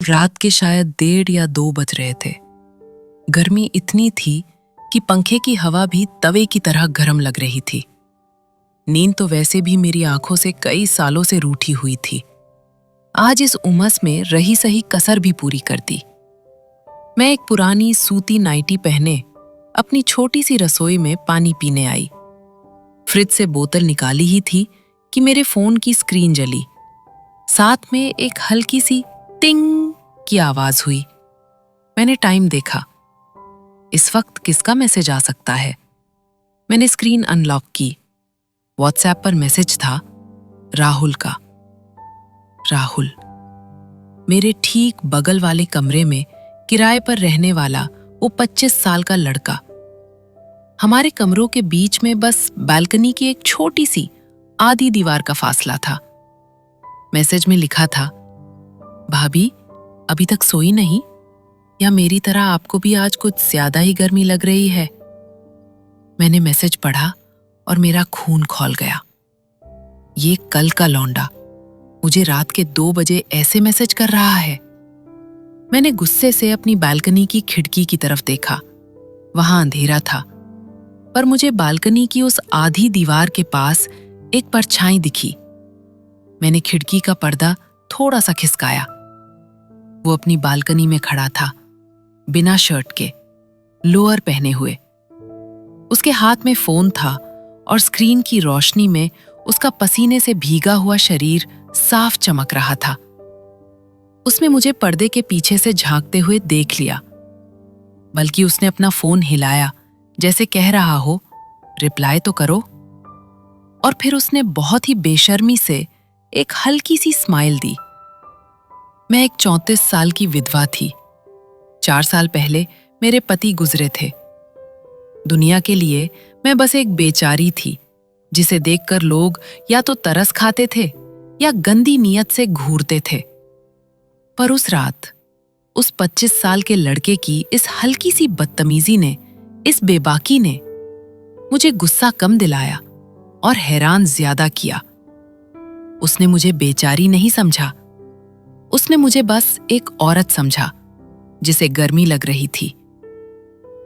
रात के शायद 1:30 या 2 बज रहे थे। गर्मी इतनी थी कि पंखे की हवा भी तवे की तरह गर्म लग रही थी। नींद तो वैसे भी मेरी आंखों से कई सालों से रूठी हुई थी। आज इस उमस में रही सही कसर भी पूरी कर दी। मैं एक पुरानी सूती नाइटी पहने अपनी छोटी सी रसोई में पानी पीने आई। फ्रिज से बोतल निकाली ही थी कि मेरे फोन की स्क्रीन जली। साथ में एक हल्की सी टिंग की आवाज हुई। मैंने टाइम देखा। इस वक्त किसका मैसेज आ सकता है? मैंने स्क्रीन अनलॉक की। व्हाट्सएप पर मैसेज था, राहुल का। राहुल, मेरे ठीक बगल वाले कमरे में किराए पर रहने वाला वो 25 साल का लड़का। हमारे कमरों के बीच में बस बालकनी की एक छोटी सी आधी दीवार का फासला था। मैसेज में लिखा था, भाभी अभी तक सोई नहीं? या मेरी तरह आपको भी आज कुछ ज्यादा ही गर्मी लग रही है? मैंने मैसेज पढ़ा और मेरा खून खौल गया। ये कल का लौंडा मुझे रात के 2 बजे ऐसे मैसेज कर रहा है। मैंने गुस्से से अपनी बालकनी की खिड़की की तरफ देखा। वहां अंधेरा था, पर मुझे बालकनी की उस आधी दीवार के पास एक परछाई दिखी। मैंने खिड़की का पर्दा थोड़ा सा खिसकाया। वो अपनी बालकनी में खड़ा था, बिना शर्ट के, लोअर पहने हुए। उसके हाथ में फोन था और स्क्रीन की रोशनी में उसका पसीने से भीगा हुआ शरीर साफ चमक रहा था। उसने मुझे पर्दे के पीछे से झांकते हुए देख लिया, बल्कि उसने अपना फोन हिलाया जैसे कह रहा हो, रिप्लाई तो करो। और फिर उसने बहुत ही बेशर्मी से एक हल्की सी स्माइल दी। मैं एक 34 साल की विधवा थी। 4 साल पहले मेरे पति गुजरे थे। दुनिया के लिए मैं बस एक बेचारी थी, जिसे देखकर लोग या तो तरस खाते थे या गंदी नीयत से घूरते थे। पर उस रात उस 25 साल के लड़के की इस हल्की सी बदतमीजी ने, इस बेबाकी ने मुझे गुस्सा कम दिलाया और हैरान ज्यादा किया। उसने मुझे बेचारी नहीं समझा। उसने मुझे बस एक औरत समझा जिसे गर्मी लग रही थी।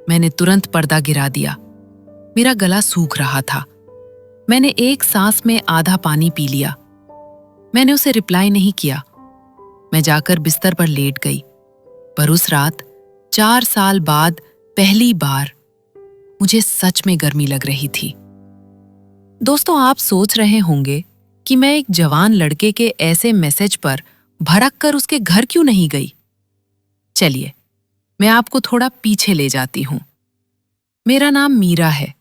मैंने तुरंत पर्दा गिरा दिया। मेरा गला सूख रहा था। मैंने एक सांस में आधा पानी पी लिया। मैंने उसे रिप्लाई नहीं किया। मैं जाकर बिस्तर पर लेट गई। पर उस रात 4 साल बाद पहली बार मुझे सच में गर्मी लग रही थी। दोस्तों, आप सोच रहे होंगे कि मैं एक जवान लड़के के ऐसे मैसेज पर भड़क कर उसके घर क्यों नहीं गई? चलिए, मैं आपको थोड़ा पीछे ले जाती हूं। मेरा नाम मीरा है।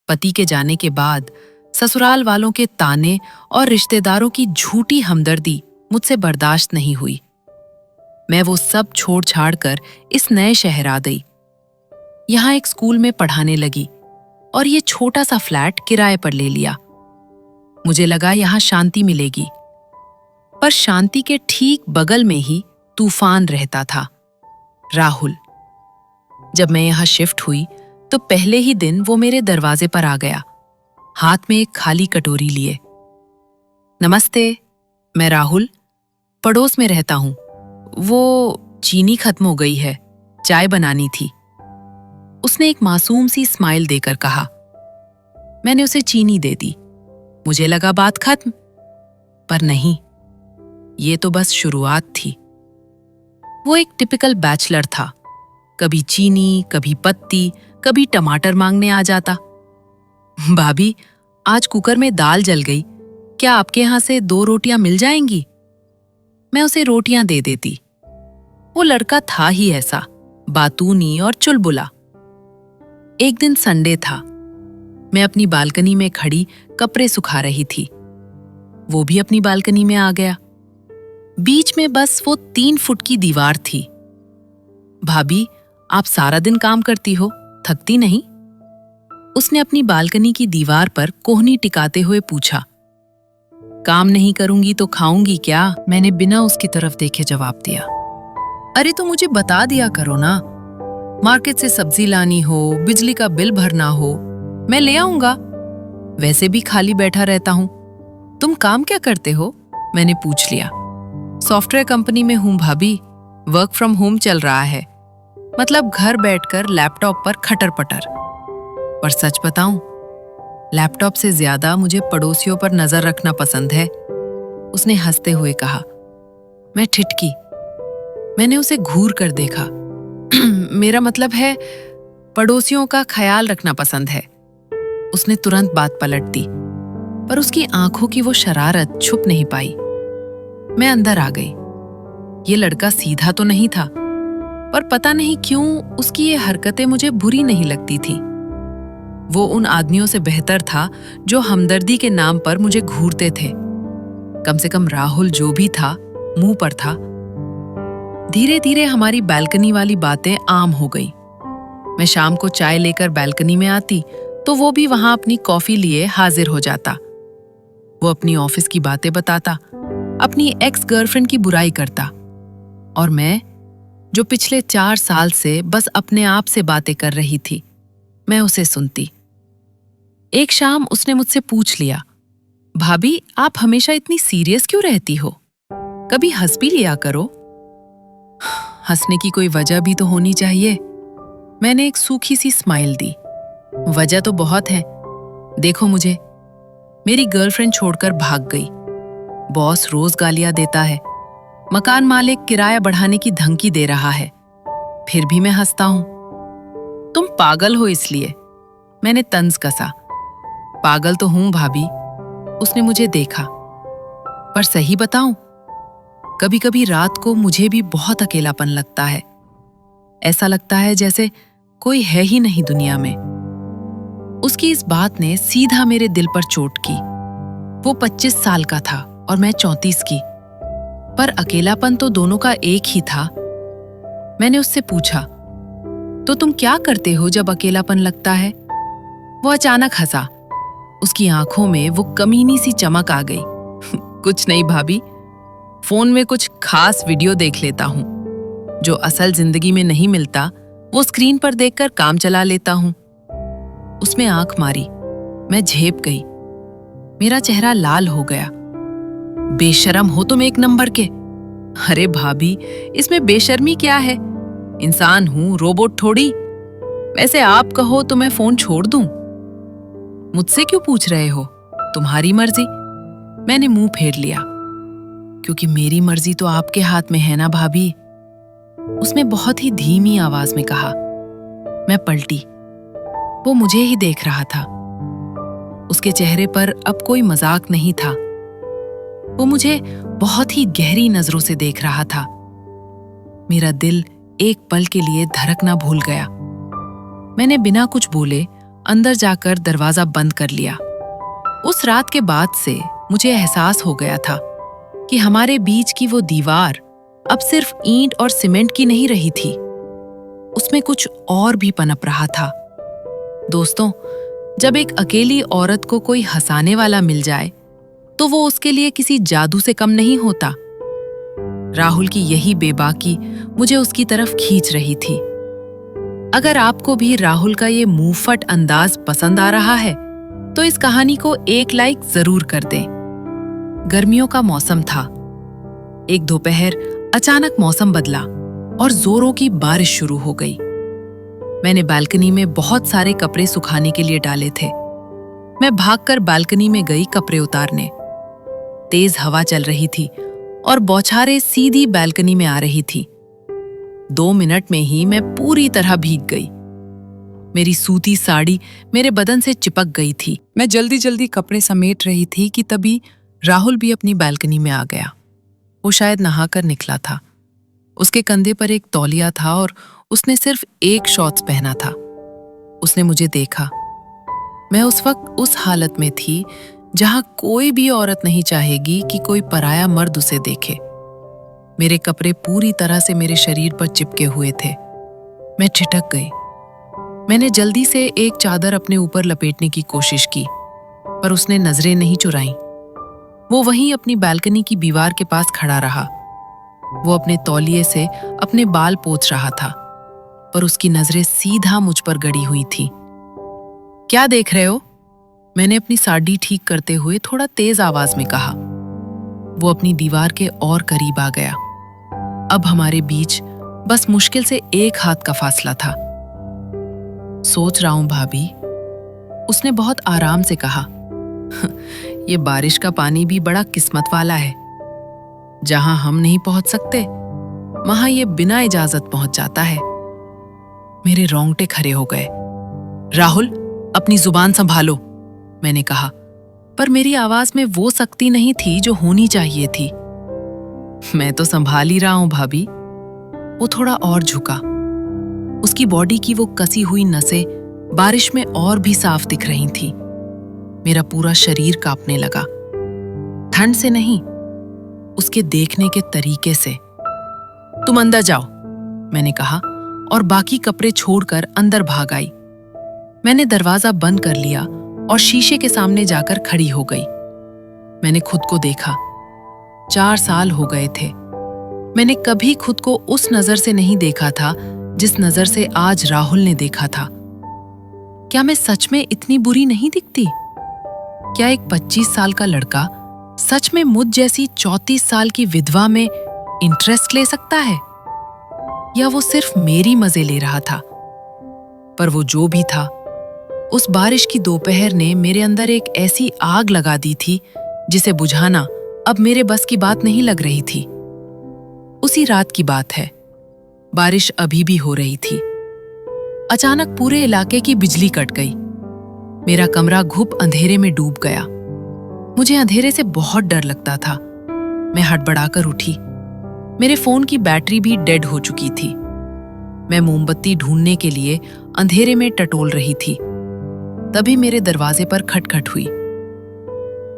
पति के जाने के बाद ससुराल वालों के ताने और रिश्तेदारों की झूठी हमदर्दी मुझसे बर्दाश्त नहीं हुई। मैं वो सब छोड़ छाड़ कर इस नए शहर आ गई। यहाँ एक स्कूल में पढ़ाने लगी और ये छोटा सा फ्लैट किराए पर ले लिया। मुझे लगा यहाँ शांति मिलेगी, पर शांति के ठीक बगल में ही तूफान रहता था, राहुल। जब मैं यहाँ शिफ्ट हुई तो पहले ही दिन वो मेरे दरवाजे पर आ गया, हाथ में एक खाली कटोरी लिए। नमस्ते, मैं राहुल, पड़ोस में रहता हूँ। वो चीनी खत्म हो गई है, चाय बनानी थी। उसने एक मासूम सी स्माइल देकर कहा। मैंने उसे चीनी दे दी। मुझे लगा बात खत्म, पर नहीं, ये तो बस शुरुआत थी। वो एक टिपिकल बैचलर था। कभी चीनी, कभी पत्ती, कभी टमाटर मांगने आ जाता। भाभी, आज कुकर में दाल जल गई, क्या आपके यहां से 2 रोटियां मिल जाएंगी? मैं उसे रोटियां दे देती। वो लड़का था ही ऐसा, बातूनी और चुलबुला। एक दिन संडे था। मैं अपनी बालकनी में खड़ी कपड़े सुखा रही थी। वो भी अपनी बालकनी में आ गया। बीच में बस वो 3 फुट की दीवार थी। भाभी, आप सारा दिन काम करती हो, थकती नहीं? उसने अपनी बालकनी की दीवार पर कोहनी टिकाते हुए पूछा। काम नहीं करूंगी तो खाऊंगी क्या? मैंने बिना उसकी तरफ देखे जवाब दिया। अरे तो मुझे बता दिया करो ना। मार्केट से सब्जी लानी हो, बिजली का बिल भरना हो, मैं ले आऊंगा। वैसे भी खाली बैठा रहता हूं। तुम काम क्या करते हो? मैंने पूछ लिया। सॉफ्टवेयर कंपनी में हूं भाभी, वर्क फ्रॉम होम चल रहा है, मतलब घर बैठकर लैपटॉप पर खटर पटर। पर सच बताऊं, लैपटॉप से ज्यादा मुझे पड़ोसियों पर नजर रखना पसंद है, उसने हंसते हुए कहा। मैं ठिठकी। मैंने उसे घूर कर देखा। मेरा मतलब है, पड़ोसियों का ख्याल रखना पसंद है। उसने तुरंत बात पलट दी, पर उसकी आंखों की वो शरारत छुप नहीं पाई। मैं अंदर आ गई। ये लड़का सीधा तो नहीं था, पर पता नहीं क्यों उसकी ये हरकतें मुझे बुरी नहीं लगती थी। वो उन आदमियों से बेहतर था जो हमदर्दी के नाम पर मुझे घूरते थे। कम से कम राहुल जो भी था, मुंह पर था। धीरे धीरे हमारी बालकनी वाली बातें आम हो गई। मैं शाम को चाय लेकर बालकनी में आती तो वो भी वहां अपनी कॉफी लिए हाजिर हो जाता। वो अपनी ऑफिस की बातें बताता, अपनी एक्स गर्लफ्रेंड की बुराई करता, और मैं, जो पिछले 4 साल से बस अपने आप से बातें कर रही थी, मैं उसे सुनती। एक शाम उसने मुझसे पूछ लिया, भाभी आप हमेशा इतनी सीरियस क्यों रहती हो? कभी हंस भी लिया करो। हंसने की कोई वजह भी तो होनी चाहिए। मैंने एक सूखी सी स्माइल दी। वजह तो बहुत है। देखो मुझे, मेरी गर्लफ्रेंड छोड़कर भाग गई। बॉस रोज गालियां देता है। मकान मालिक किराया बढ़ाने की धमकी दे रहा है। फिर भी मैं हंसता हूं। तुम पागल हो इसलिए। मैंने तंज कसा। पागल तो हूं भाभी। उसने मुझे देखा। पर सही बताऊं, कभी कभी रात को मुझे भी बहुत अकेलापन लगता है। ऐसा लगता है जैसे कोई है ही नहीं दुनिया में। उसकी इस बात ने सीधा मेरे दिल पर चोट की। वो 25 साल का था और मैं 34 की। पर अकेलापन तो दोनों का एक ही था। मैंने उससे पूछा, तो तुम क्या करते हो जब अकेलापन लगता है? वो अचानक हंसा। उसकी आंखों में वो कमीनी सी चमक आ गई। कुछ नहीं भाभी, फोन में कुछ खास वीडियो देख लेता हूं। जो असल जिंदगी में नहीं मिलता, वो स्क्रीन पर देखकर काम चला लेता हूं। उसमें आंख मारी। मैं झेप गई। मेरा चेहरा लाल हो गया। बेशर्म हो तुम एक नंबर के। अरे भाभी, इसमें बेशर्मी क्या है? इंसान हूं, रोबोट थोड़ी। वैसे आप कहो तो मैं फोन छोड़ दूं? मुझसे क्यों पूछ रहे हो? तुम्हारी मर्जी। मैंने मुंह फेर लिया। क्योंकि मेरी मर्जी तो आपके हाथ में है ना भाभी, उसने बहुत ही धीमी आवाज में कहा। मैं पलटी। वो मुझे ही देख रहा था। उसके चेहरे पर अब कोई मजाक नहीं था। वो मुझे बहुत ही गहरी नजरों से देख रहा था। मेरा दिल एक पल के लिए धड़कना भूल गया। मैंने बिना कुछ बोले अंदर जाकर दरवाजा बंद कर लिया। उस रात के बाद से मुझे एहसास हो गया था कि हमारे बीच की वो दीवार अब सिर्फ ईंट और सीमेंट की नहीं रही थी। उसमें कुछ और भी पनप रहा था। दोस्तों, जब एक अकेली औरत को कोई हंसाने वाला मिल जाए, तो वो उसके लिए किसी जादू से कम नहीं होता। राहुल की यही बेबाकी मुझे उसकी तरफ खींच रही थी। अगर आपको भी राहुल का ये मुंहफट अंदाज पसंद आ रहा है, तो इस कहानी को एक लाइक जरूर कर दें। गर्मियों का मौसम था। एक दोपहर अचानक मौसम बदला और जोरों की बारिश शुरू हो गई। मैंने बालकनी में बहुत सारे कपड़े सुखाने के लिए डाले थे। मैं भागकर बालकनी में गई कपड़े उतारने। तेज हवा चल रही थी और बौछारें सीधी बालकनी में आ रही थी। 2 मिनट में ही मैं पूरी तरह भीग गई। मेरी सूती साड़ी मेरे बदन से चिपक गई थी। मैं जल्दी जल्दी कपड़े समेट रही थी कि तभी राहुल भी अपनी बालकनी में आ गया। वो शायद नहाकर निकला था। उसके कंधे पर एक तौलिया था और उसने सिर्फ एक शॉर्ट्स पहना था। उसने मुझे देखा। मैं उस वक्त उस हालत में थी जहां कोई भी औरत नहीं चाहेगी कि कोई पराया मर्द उसे देखे। मेरे कपड़े पूरी तरह से मेरे शरीर पर चिपके हुए थे। मैं ठिठक गई। मैंने जल्दी से एक चादर अपने ऊपर लपेटने की कोशिश की, पर उसने नजरें नहीं चुराईं। वो वहीं अपनी बालकनी की दीवार के पास खड़ा रहा। वो अपने तौलिए से अपने बाल पोंछ रहा था, पर उसकी नजरें सीधा मुझ पर गड़ी हुई थी। क्या देख रहे हो? मैंने अपनी साड़ी ठीक करते हुए थोड़ा तेज आवाज में कहा। वो अपनी दीवार के और करीब आ गया। अब हमारे बीच बस मुश्किल से 1 हाथ का फासला था। सोच रहा हूं भाभी, उसने बहुत आराम से कहा। ये बारिश का पानी भी बड़ा किस्मत वाला है। जहां हम नहीं पहुंच सकते, वहां ये बिना इजाजत पहुंच जाता है। मेरे रोंगटे खड़े हो गए। राहुल, अपनी जुबान संभालो, मैंने कहा, पर मेरी आवाज में वो शक्ति नहीं थी जो होनी चाहिए थी। मैं तो संभाल ही रहा हूं भाभी। वो थोड़ा और झुका। उसकी बॉडी की वो कसी हुई नसें बारिश में और भी साफ दिख रही थीं। मेरा पूरा शरीर कांपने लगा। ठंड से नहीं, उसके देखने के तरीके से। तुम अंदर जाओ, मैंने कहा और बाकी कपड़े छोड़कर अंदर भाग आई। मैंने दरवाजा बंद कर लिया और शीशे के सामने जाकर खड़ी हो गई। मैंने खुद को देखा। 4 साल हो गए थे। मैंने कभी खुद को उस नजर से नहीं देखा था जिस नजर से आज राहुल ने देखा था। क्या मैं सच में इतनी बुरी नहीं दिखती? क्या एक 25 साल का लड़का सच में मुझ जैसी 34 साल की विधवा में इंटरेस्ट ले सकता है? या वो सिर्फ मेरी मजे ले रहा था? पर वो जो भी था, उस बारिश की दोपहर ने मेरे अंदर एक ऐसी आग लगा दी थी जिसे बुझाना अब मेरे बस की बात नहीं लग रही थी। उसी रात की बात है। बारिश अभी भी हो रही थी। अचानक पूरे इलाके की बिजली कट गई। मेरा कमरा घुप अंधेरे में डूब गया। मुझे अंधेरे से बहुत डर लगता था। मैं हड़बड़ाकर उठी। मेरे फोन की बैटरी भी डेड हो चुकी थी। मैं मोमबत्ती ढूंढने के लिए अंधेरे में टटोल रही थी। तभी मेरे दरवाजे पर खटखट हुई।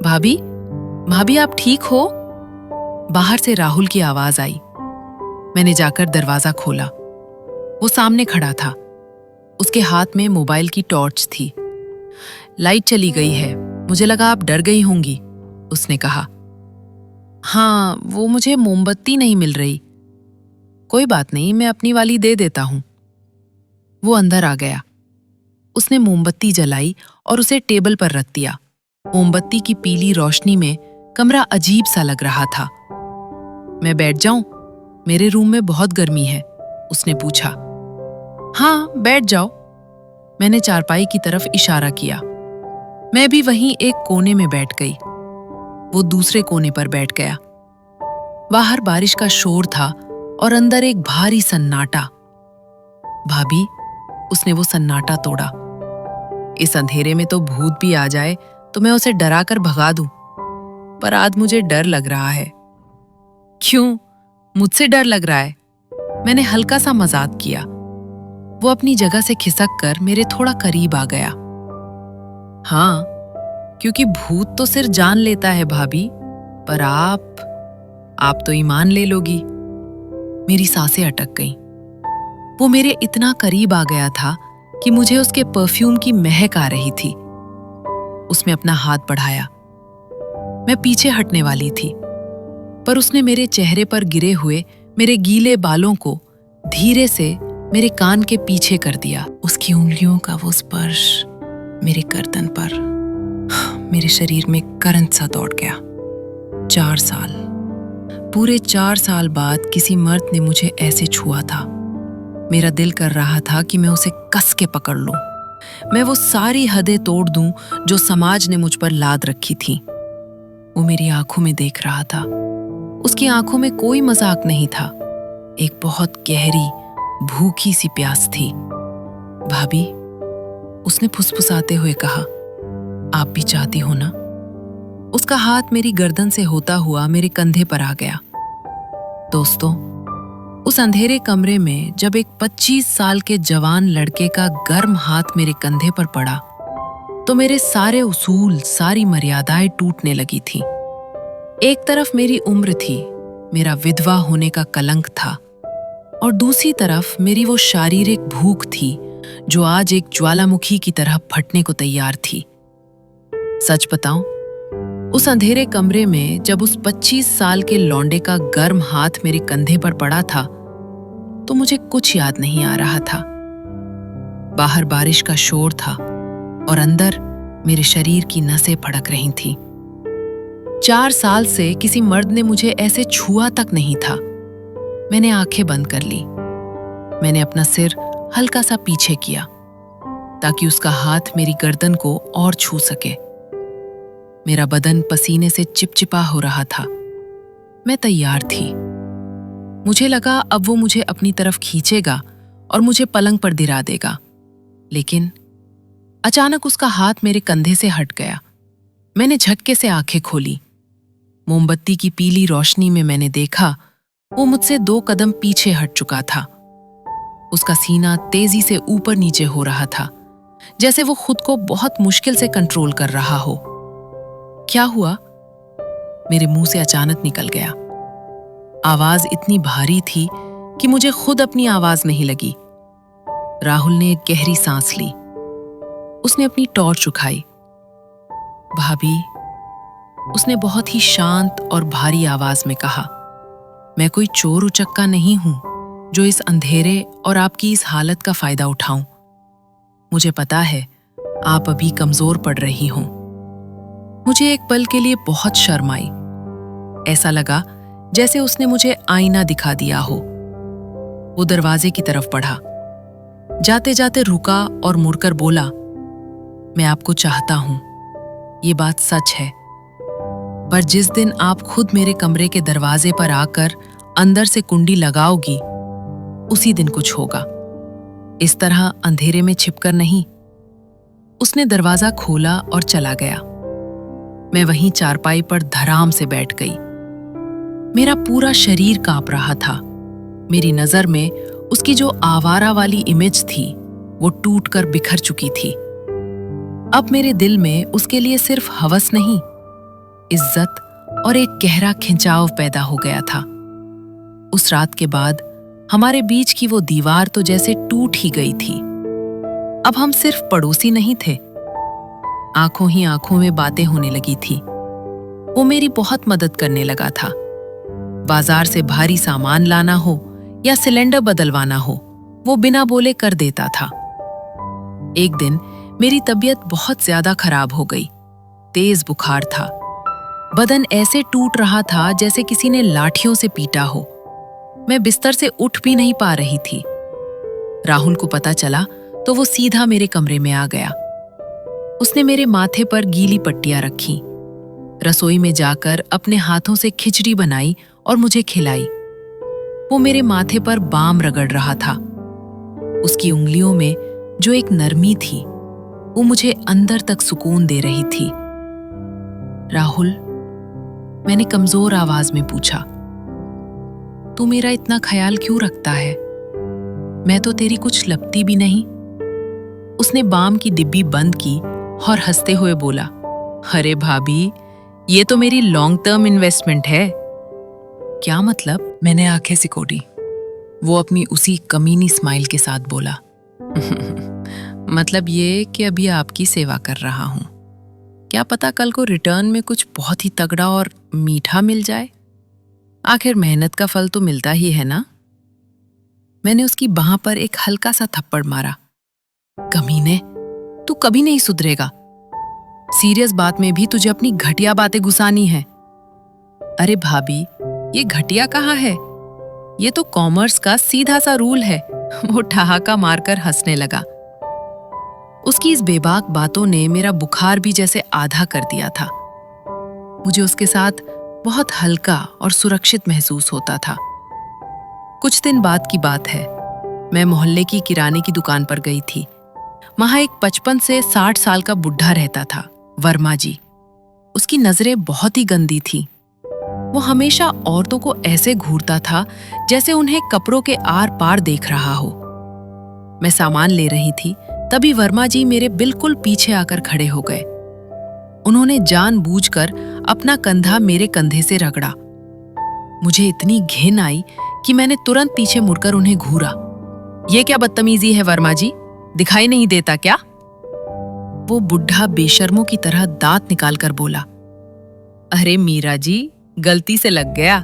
भाभी, भाभी आप ठीक हो? बाहर से राहुल की आवाज आई। मैंने जाकर दरवाजा खोला। वो सामने खड़ा था। उसके हाथ में मोबाइल की टॉर्च थी। लाइट चली गई है, मुझे लगा आप डर गई होंगी, उसने कहा। हाँ, वो मुझे मोमबत्ती नहीं मिल रही। कोई बात नहीं, मैं अपनी वाली दे देता हूं। वो अंदर आ गया। उसने मोमबत्ती जलाई और उसे टेबल पर रख दिया। मोमबत्ती की पीली रोशनी में कमरा अजीब सा लग रहा था। मैं बैठ जाऊं? मेरे रूम में बहुत गर्मी है, उसने पूछा। हाँ, बैठ जाओ। मैंने चारपाई की तरफ इशारा किया। मैं भी वहीं एक कोने में बैठ गई। वो दूसरे कोने पर बैठ गया। बाहर बारिश का शोर था और अंदर एक भारी सन्नाटा। भाभी, उसने वो सन्नाटा तोड़ा। इस अंधेरे में तो भूत भी आ जाए तो मैं उसे डरा कर भगा दूं, पर आज मुझे डर लग रहा है। क्यों? मुझसे डर लग रहा है? मैंने हल्का सा मजाक किया। वो अपनी जगह से खिसक कर मेरे थोड़ा करीब आ गया। हाँ, क्योंकि भूत तो सिर जान लेता है भाभी, पर आप तो ईमान ले लोगी। मेरी सांसें अटक गईं। वो मेरे इतना करीब आ गया था कि मुझे उसके परफ्यूम की महक आ रही थी। उसने अपना हाथ बढ़ाया। मैं पीछे हटने वाली थी, पर उसने मेरे चेहरे पर गिरे हुए मेरे गीले बालों को धीरे से मेरे कान के पीछे कर दिया। उसकी उंगलियों का वो स्पर्श मेरे गर्दन पर, मेरे शरीर में करंट सा दौड़ गया। 4 साल, पूरे 4 साल बाद किसी मर्द ने मुझे ऐसे छुआ था। मेरा दिल कर रहा था कि मैं उसे कस के पकड़ लूं। मैं वो सारी हदें तोड़ दूं जो समाज ने मुझ पर लाद रखी थी। वो मेरी आंखों में देख रहा था। उसकी आंखों में कोई मजाक नहीं था। एक बहुत गहरी, भूखी सी प्यास थी। भाभी, उसने फुसफुसाते हुए कहा, आप भी चाहती हो ना? उसका हाथ मेरी गर्दन से होता हुआ मेरे कंधे पर आ गया। दोस्तों, उस अंधेरे कमरे में जब एक 25 साल के जवान लड़के का गर्म हाथ मेरे कंधे पर पड़ा, तो मेरे सारे उसूल, सारी मर्यादाएं टूटने लगी थीं। एक तरफ मेरी उम्र थी, मेरा विधवा होने का कलंक था, और दूसरी तरफ मेरी वो शारीरिक भूख थी जो आज एक ज्वालामुखी की तरह फटने को तैयार थी। सच बताऊं, उस अंधेरे कमरे में जब उस 25 साल के लौंडे का गर्म हाथ मेरे कंधे पर पड़ा था, तो मुझे कुछ याद नहीं आ रहा था। बाहर बारिश का शोर था और अंदर मेरे शरीर की नसें फड़क रही थीं। 4 साल से किसी मर्द ने मुझे ऐसे छुआ तक नहीं था। मैंने आंखें बंद कर ली। मैंने अपना सिर हल्का सा पीछे किया ताकि उसका हाथ मेरी गर्दन को और छू सके। मेरा बदन पसीने से चिपचिपा हो रहा था। मैं तैयार थी। मुझे लगा अब वो मुझे अपनी तरफ खींचेगा और मुझे पलंग पर गिरा देगा, लेकिन अचानक उसका हाथ मेरे कंधे से हट गया। मैंने झटके से आंखें खोली। मोमबत्ती की पीली रोशनी में मैंने देखा वो मुझसे 2 कदम पीछे हट चुका था। उसका सीना तेजी से ऊपर नीचे हो रहा था, जैसे वो खुद को बहुत मुश्किल से कंट्रोल कर रहा हो। क्या हुआ? मेरे मुंह से अचानक निकल गया। आवाज इतनी भारी थी कि मुझे खुद अपनी आवाज नहीं लगी। राहुल ने एक गहरी सांस ली। उसने अपनी टॉर्च उठाई। भाभी, उसने बहुत ही शांत और भारी आवाज में कहा, मैं कोई चोर उचक्का नहीं हूं जो इस अंधेरे और आपकी इस हालत का फायदा उठाऊं। मुझे पता है आप अभी कमजोर पड़ रही हों। मुझे एक पल के लिए बहुत शर्म आई। ऐसा लगा जैसे उसने मुझे आईना दिखा दिया हो। वो दरवाजे की तरफ बढ़ा। जाते जाते रुका और मुड़कर बोला, मैं आपको चाहता हूं, ये बात सच है, पर जिस दिन आप खुद मेरे कमरे के दरवाजे पर आकर अंदर से कुंडी लगाओगी, उसी दिन कुछ होगा। इस तरह अंधेरे में छिपकर नहीं। उसने दरवाजा खोला और चला गया। मैं वहीं चारपाई पर धड़ाम से बैठ गई। मेरा पूरा शरीर कांप रहा था। मेरी नजर में उसकी जो आवारा वाली इमेज थी वो टूटकर बिखर चुकी थी। अब मेरे दिल में उसके लिए सिर्फ हवस नहीं, इज्जत और एक गहरा खिंचाव पैदा हो गया था। उस रात के बाद हमारे बीच की वो दीवार तो जैसे टूट ही गई थी। अब हम सिर्फ पड़ोसी नहीं थे, आंखों ही आंखों में बातें होने लगी थी। वो मेरी बहुत मदद करने लगा था। बाजार से भारी सामान लाना हो या सिलेंडर बदलवाना हो, वो बिना बोले कर देता था। एक दिन मेरी तबीयत बहुत ज्यादा खराब हो गई। तेज बुखार था। बदन ऐसे टूट रहा था जैसे किसी ने लाठियों से पीटा हो। मैं बिस्तर से उठ भी नहीं पा रही थी। राहुल को पता चला तो वो सीधा मेरे कमरे में आ गया। उसने मेरे माथे पर गीली पट्टियां रखी। रसोई में जाकर अपने हाथों से खिचड़ी बनाई और मुझे खिलाई। वो मेरे माथे पर बाम रगड़ रहा था। उसकी उंगलियों में जो एक नरमी थी वो मुझे अंदर तक सुकून दे रही थी। राहुल, मैंने कमजोर आवाज में पूछा, तू मेरा इतना ख्याल क्यों रखता है? मैं तो तेरी कुछ लगती भी नहीं। उसने बाम की डिब्बी बंद की और हंसते हुए बोला, अरे भाभी, ये तो मेरी लॉन्ग टर्म इन्वेस्टमेंट है। क्या मतलब? मैंने आंखें सिकोड़ी। वो अपनी उसी कमीनी स्माइल के साथ बोला, मतलब ये कि अभी आपकी सेवा कर रहा हूं। क्या पता कल को रिटर्न में कुछ बहुत ही तगड़ा और मीठा मिल जाए। आखिर मेहनत का फल तो मिलता ही है ना। मैंने उसकी बाह पर एक हल्का सा थप्पड़ मारा। कमीने, तू कभी नहीं सुधरेगा। सीरियस बात में भी तुझे अपनी घटिया बातें घुसानी है। अरे भाभी, ये घटिया कहाँ है? ये तो कॉमर्स का सीधा सा रूल है। वो ठहाका मारकर हंसने लगा। उसकी इस बेबाक बातों ने मेरा बुखार भी जैसे आधा कर दिया था। मुझे उसके साथ बहुत हल्का और सुरक्षित महसूस होता था। कुछ दिन बाद की बात है। मैं मोहल्ले की किराने की दुकान पर गई थी। वहां एक 55 से 60 साल का बुढ़ा रहता था, वर्मा जी। उसकी नजरें बहुत ही गंदी थी। वो हमेशा औरतों को ऐसे घूरता था जैसे उन्हें कपड़ों के आर पार देख रहा हो। मैं सामान ले रही थी, तभी वर्मा जी मेरे बिल्कुल पीछे आकर खड़े हो गए। उन्होंने जानबूझकर अपना कंधा मेरे कंधे से रगड़ा। मुझे इतनी घिन आई कि मैंने तुरंत पीछे मुड़कर उन्हें घूरा। ये क्या बदतमीजी है वर्मा जी, दिखाई नहीं देता क्या? वो बुढ़ा बेशर्मों की तरह दांत निकालकर बोला, अरे मीरा जी, गलती से लग गया।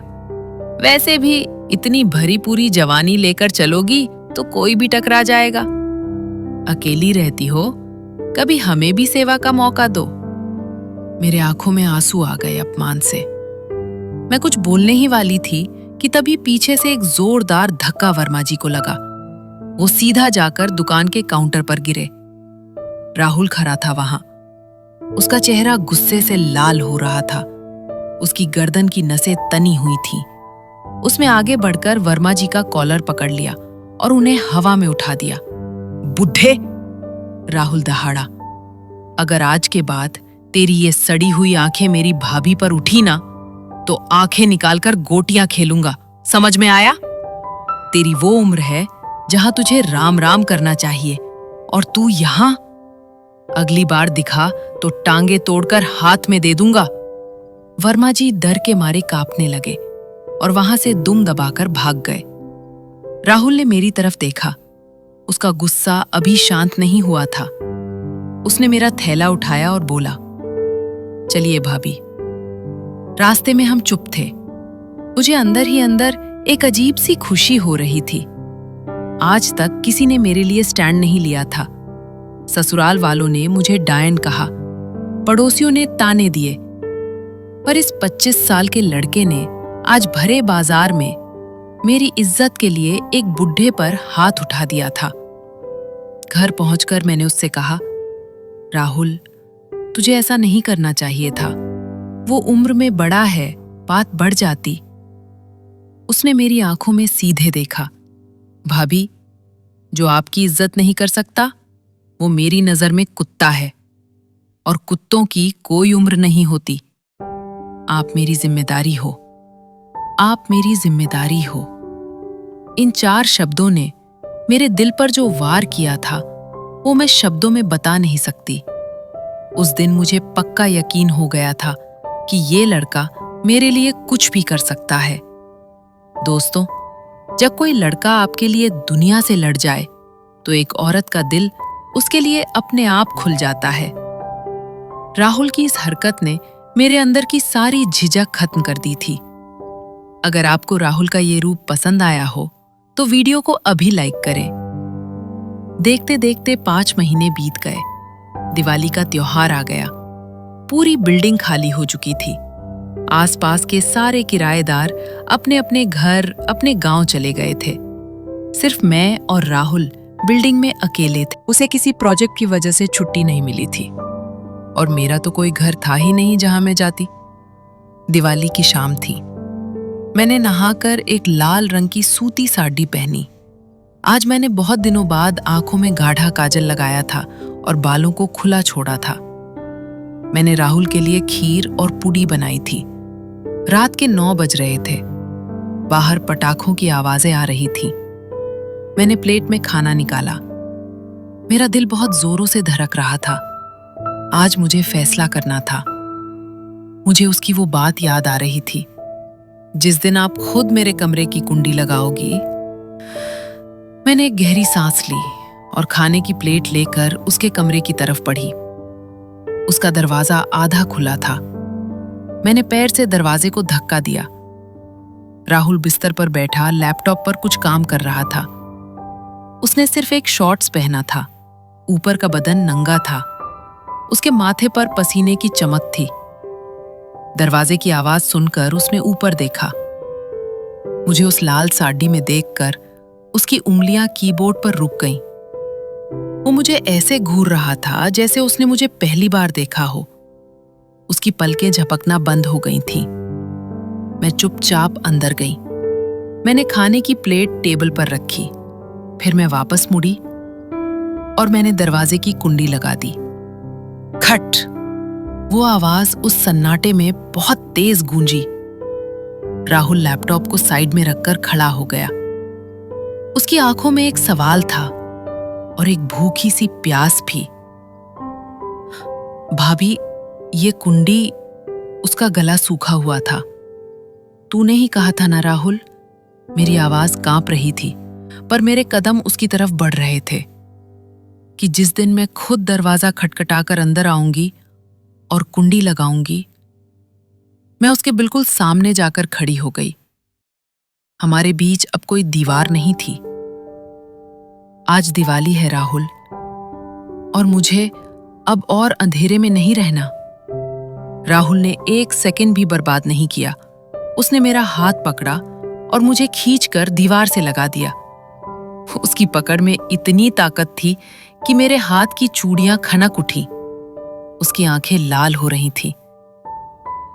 वैसे भी इतनी भरी पूरी जवानी लेकर चलोगी तो कोई भी टकरा जाएगा। अकेली रहती हो, कभी हमें भी सेवा का मौका दो। मेरे आंखों में आंसू आ गए अपमान से। मैं कुछ बोलने ही वाली थी कि तभी पीछे से एक जोरदार धक्का वर्मा जी को लगा। वो सीधा जाकर दुकान के काउंटर पर गिरे। राहुल खड़ा था वहां। उसका चेहरा गुस्से से लाल हो रहा था। उसकी गर्दन की नसें तनी हुई थीं। उसने आगे बढ़कर वर्मा जी का कॉलर पकड़ लिया और उन्हें हवा में उठा दिया। बुढ़े! राहुल दहाड़ा। अगर आज के बाद तेरी ये सड़ी हुई आंखें मेरी भाभी पर उठी ना, तो आंखें निकालकर गोटियां खेलूंगा, समझ में आया? तेरी वो उम्र है जहां तुझे राम राम करना चाहिए, और तू यहां? अगली बार दिखा तो टांगे तोड़कर हाथ में दे दूंगा। वर्मा जी डर के मारे कांपने लगे और वहां से दुम दबाकर भाग गए। राहुल ने मेरी तरफ देखा। उसका गुस्सा अभी शांत नहीं हुआ था। उसने मेरा थैला उठाया और बोला, चलिए भाभी। रास्ते में हम चुप थे। मुझे अंदर ही अंदर एक अजीब सी खुशी हो रही थी। आज तक किसी ने मेरे लिए स्टैंड नहीं लिया था। ससुराल वालों ने मुझे डायन कहा, पड़ोसियों ने ताने दिए, पर इस 25 साल के लड़के ने आज भरे बाजार में मेरी इज्जत के लिए एक बुढ़े पर हाथ उठा दिया था। घर पहुंचकर मैंने उससे कहा, राहुल, तुझे ऐसा नहीं करना चाहिए था। वो उम्र में बड़ा है, बात बढ़ जाती। उसने मेरी आंखों में सीधे देखा। भाभी, जो आपकी इज्जत नहीं कर सकता, वो मेरी नजर में कुत्ता है, और कुत्तों की कोई उम्र नहीं होती। आप मेरी जिम्मेदारी हो। आप मेरी जिम्मेदारी हो। इन 4 शब्दों ने मेरे दिल पर जो वार किया था, वो मैं शब्दों में बता नहीं सकती। उस दिन मुझे पक्का यकीन हो गया था कि ये लड़का मेरे लिए कुछ भी कर सकता है। दोस्तों, जब कोई लड़का आपके लिए दुनिया से लड़ जाए, तो एक औरत का दिल उसके लिए अपने आप खुल जाता है। राहुल की इस हरकत ने मेरे अंदर की सारी झिझक खत्म कर दी थी। अगर आपको राहुल का ये रूप पसंद आया हो, तो वीडियो को अभी लाइक करें। देखते देखते 5 महीने बीत गए। दिवाली का त्योहार आ गया। पूरी बिल्डिंग खाली हो चुकी थी। आसपास के सारे किराएदार अपने अपने घर, अपने गांव चले गए थे। सिर्फ मैं और राहुल बिल्डिंग में अकेले थे। उसे किसी प्रोजेक्ट की वजह से छुट्टी नहीं मिली थी, और मेरा तो कोई घर था ही नहीं जहां मैं जाती। दिवाली की शाम थी। मैंने नहाकर एक लाल रंग की सूती साड़ी पहनी। आज मैंने बहुत दिनों बाद आंखों में गाढ़ा काजल लगाया था और बालों को खुला छोड़ा था। मैंने राहुल के लिए खीर और पूड़ी बनाई थी। रात के 9 बज रहे थे। बाहर पटाखों की आवाजें आ रही थीं। मैंने प्लेट में खाना निकाला। मेरा दिल बहुत जोरों से धड़क रहा था। आज मुझे फैसला करना था। मुझे उसकी वो बात याद आ रही थी, जिस दिन आप खुद मेरे कमरे की कुंडी लगाओगी। मैंने एक गहरी सांस ली और खाने की प्लेट लेकर उसके कमरे की तरफ बढ़ी। उसका दरवाजा आधा खुला था। मैंने पैर से दरवाजे को धक्का दिया। राहुल बिस्तर पर बैठा लैपटॉप पर कुछ काम कर रहा था। उसने सिर्फ एक शॉर्ट्स पहना था। ऊपर का बदन नंगा था। उसके माथे पर पसीने की चमक थी। दरवाजे की आवाज सुनकर उसने ऊपर देखा। मुझे उस लाल साड़ी में देखकर उसकी उंगलियां कीबोर्ड पर रुक गईं। वो मुझे ऐसे घूर रहा था जैसे उसने मुझे पहली बार देखा हो। उसकी पलकें झपकना बंद हो गई थीं। मैं चुपचाप अंदर गई। मैंने खाने की प्लेट टेबल पर रखी। फिर मैं वापस मुड़ी और मैंने दरवाजे की कुंडी लगा दी। खट! वो आवाज उस सन्नाटे में बहुत तेज गूंजी। राहुल लैपटॉप को साइड में रखकर खड़ा हो गया। उसकी आंखों में एक सवाल था और एक भूखी सी प्यास भी। भाभी, ये कुंडी। उसका गला सूखा हुआ था। तूने ही कहा था ना राहुल। मेरी आवाज कांप रही थी, पर मेरे कदम उसकी तरफ बढ़ रहे थे कि जिस दिन मैं खुद दरवाजा खटखटाकर अंदर आऊंगी और कुंडी लगाऊंगी। मैं उसके बिल्कुल सामने जाकर खड़ी हो गई। हमारे बीच अब कोई दीवार नहीं थी। आज दिवाली है राहुल, और मुझे अब और अंधेरे में नहीं रहना। राहुल ने 1 सेकंड भी बर्बाद नहीं किया। उसने मेरा हाथ पकड़ा और मुझे खींचकर दीवार से लगा दिया। उसकी पकड़ में इतनी ताकत थी कि मेरे हाथ की चूड़ियां खनक उठी। उसकी आंखें लाल हो रही थीं।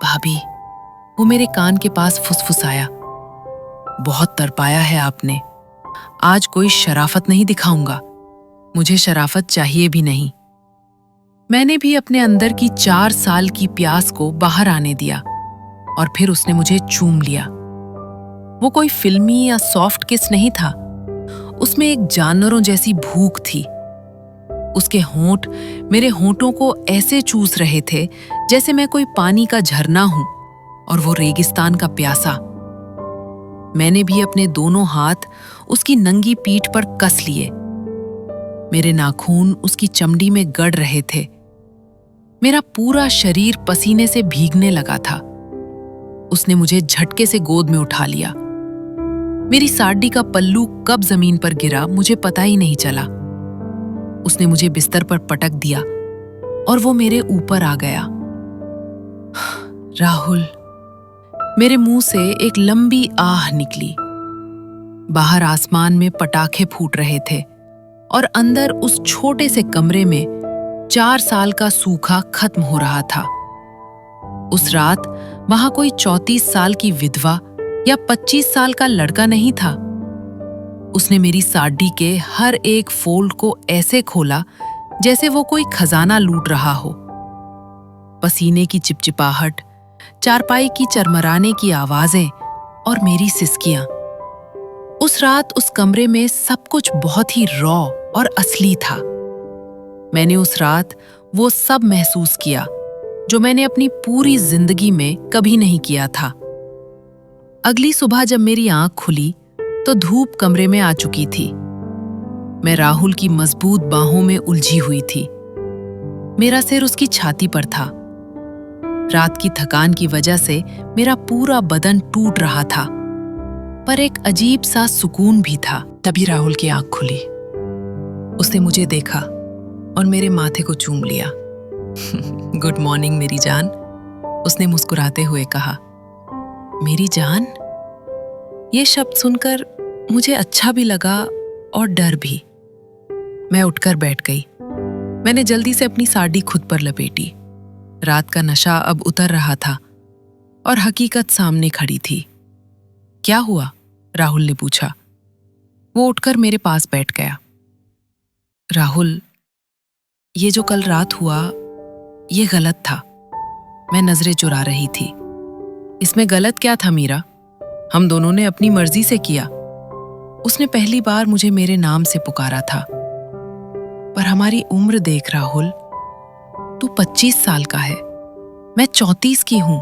भाभी, वो मेरे कान के पास फुसफुसाया, बहुत तड़पाया है आपने। आज कोई शराफत नहीं दिखाऊंगा। मुझे शराफत चाहिए भी नहीं। मैंने भी अपने अंदर की 4 साल की प्यास को बाहर आने दिया और फिर उसने मुझे चूम लिया। वो कोई फिल्मी या सॉफ्ट किस नहीं था। उसमें एक जानवरों जैसी भूख थी। उसके होंठ मेरे होंठों को ऐसे चूस रहे थे जैसे मैं कोई पानी का झरना हूं और वो रेगिस्तान का प्यासा। मैंने भी अपने दोनों हाथ उसकी नंगी पीठ पर कस लिए। मेरे नाखून उसकी चमड़ी में गड़ रहे थे। मेरा पूरा शरीर पसीने से भीगने लगा था। उसने मुझे झटके से गोद में उठा लिया। मेरी साड़ी का पल्लू कब जमीन पर गिरा मुझे पता ही नहीं चला। उसने मुझे बिस्तर पर पटक दिया और वो मेरे ऊपर आ गया। राहुल, मेरे मुंह से एक लंबी आह निकली। बाहर आसमान में पटाखे फूट रहे थे और अंदर उस छोटे से कमरे में 4 साल का सूखा खत्म हो रहा था। उस रात वहां कोई 34 साल की विधवा या 25 साल का लड़का नहीं था। उसने मेरी साड़ी के हर एक फोल्ड को ऐसे खोला जैसे वो कोई खजाना लूट रहा हो। पसीने की चिपचिपाहट, चारपाई की चरमराने की आवाजें और मेरी सिसकियां। उस रात उस कमरे में सब कुछ बहुत ही रॉ और असली था। मैंने उस रात वो सब महसूस किया जो मैंने अपनी पूरी जिंदगी में कभी नहीं किया था। अगली सुबह जब मेरी आंख खुली तो धूप कमरे में आ चुकी थी। मैं राहुल की मजबूत बाहों में उलझी हुई थी। मेरा सिर उसकी छाती पर था। रात की थकान की वजह से मेरा पूरा बदन टूट रहा था, पर एक अजीब सा सुकून भी था। तभी राहुल की आंख खुली। उसने मुझे देखा और मेरे माथे को चूम लिया। गुड मॉर्निंग मेरी जान, उसने मुस्कुराते हुए कहा। मेरी जान? ये शब्द सुनकर मुझे अच्छा भी लगा और डर भी। मैं उठकर बैठ गई। मैंने जल्दी से अपनी साड़ी खुद पर लपेटी। रात का नशा अब उतर रहा था और हकीकत सामने खड़ी थी। क्या हुआ? राहुल ने पूछा। वो उठकर मेरे पास बैठ गया। राहुल, ये जो कल रात हुआ, ये गलत था। मैं नजरें चुरा रही थी। इसमें गलत क्या था मीरा? हम दोनों ने अपनी मर्जी से किया। उसने पहली बार मुझे मेरे नाम से पुकारा था। पर हमारी उम्र देख राहुल, तू 25 साल का है, मैं 34 की हूं।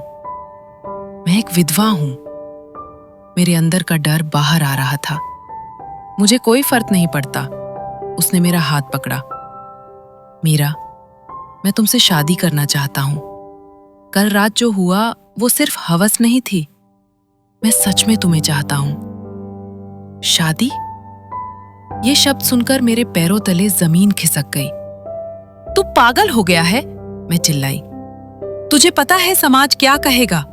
मैं एक विधवा हूं। मेरे अंदर का डर बाहर आ रहा था। मुझे कोई फर्क नहीं पड़ता। उसने मेरा हाथ पकड़ा। मीरा, मैं तुमसे शादी करना चाहता हूं। कल रात जो हुआ वो सिर्फ हवस नहीं थी। मैं सच में तुम्हें चाहता हूं। शादी? ये शब्द सुनकर मेरे पैरों तले जमीन खिसक गई। तू पागल हो गया है? मैं चिल्लाई। तुझे पता है समाज क्या कहेगा?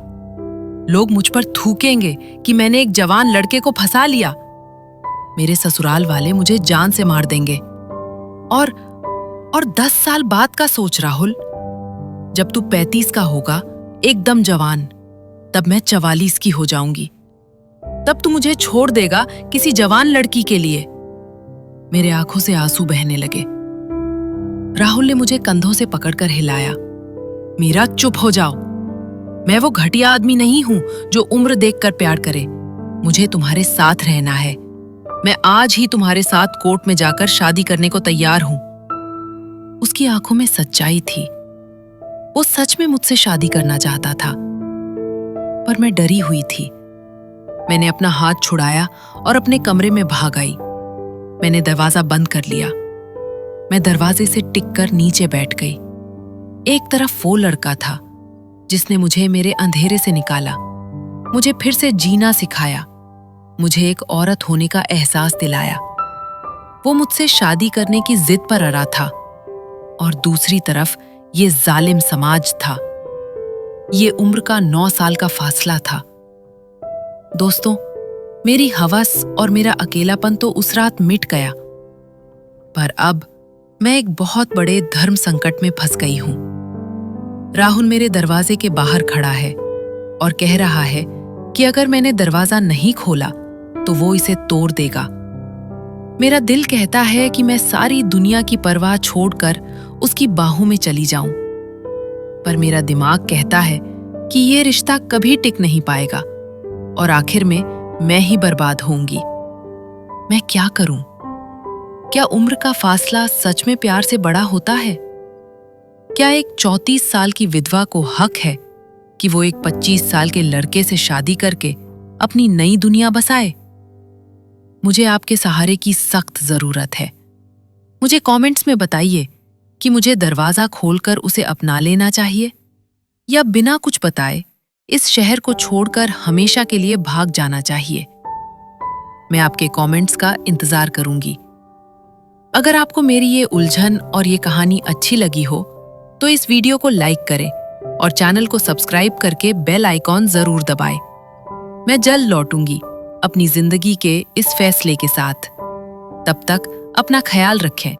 लोग मुझ पर थूकेंगे कि मैंने एक जवान लड़के को फंसा लिया। मेरे ससुराल वाले मुझे जान से मार देंगे। और 10 साल बाद का सोच राहुल, जब तू 35 का होगा, एकदम जवान, तब मैं 44 की हो जाऊंगी। तब तू मुझे छोड़ देगा किसी जवान लड़की के लिए। मेरे आंखों से आंसू बहने लगे। राहुल ने मुझे कंधों से पकड़कर हिलाया। मीरा, चुप हो जाओ। मैं वो घटिया आदमी नहीं हूं जो उम्र देखकर प्यार करे। मुझे तुम्हारे साथ रहना है। मैं आज ही तुम्हारे साथ कोर्ट में जाकर शादी करने को तैयार हूं। उसकी आंखों में सच्चाई थी। वो सच में मुझसे शादी करना चाहता था, पर मैं डरी हुई थी। मैंने अपना हाथ छुड़ाया और अपने कमरे में भाग आई। मैंने दरवाजा बंद कर लिया। मैं दरवाजे से टिककर नीचे बैठ गई। एक तरफ वो लड़का था जिसने मुझे मेरे अंधेरे से निकाला, मुझे फिर से जीना सिखाया, मुझे एक औरत होने का एहसास दिलाया। वो मुझसे शादी करने की जिद पर अड़ा था, और दूसरी तरफ ये जालिम समाज था। ये उम्र का 9 साल का फासला था। दोस्तों, मेरी हवस और मेरा अकेलापन तो उस रात मिट गया। पर अब मैं एक बहुत बड़े धर्म संकट में फंस गई हूं। राहुल मेरे दरवाजे के बाहर खड़ा है और कह रहा है कि अगर मैंने दरवाजा नहीं खोला तो वो इसे तोड़ देगा। मेरा दिल कहता है कि मैं सारी दुनिया की परवाह छोड़कर उसकी बाहों में चली जाऊं, पर मेरा दिमाग कहता है कि ये रिश्ता कभी टिक नहीं पाएगा और आखिर में मैं ही बर्बाद होऊंगी। मैं क्या करूं? क्या उम्र का फासला सच में प्यार से बड़ा होता है? क्या एक 34 साल की विधवा को हक है कि वो एक 25 साल के लड़के से शादी करके अपनी नई दुनिया बसाए? मुझे आपके सहारे की सख्त जरूरत है। मुझे कमेंट्स में बताइए कि मुझे दरवाजा खोलकर उसे अपना लेना चाहिए या बिना कुछ बताए इस शहर को छोड़कर हमेशा के लिए भाग जाना चाहिए। मैं आपके कमेंट्स का इंतजार करूंगी। अगर आपको मेरी ये उलझन और ये कहानी अच्छी लगी हो तो इस वीडियो को लाइक करें और चैनल को सब्सक्राइब करके बेल आइकॉन जरूर दबाएं। मैं जल्द लौटूंगी अपनी जिंदगी के इस फैसले के साथ। तब तक अपना ख्याल रखें।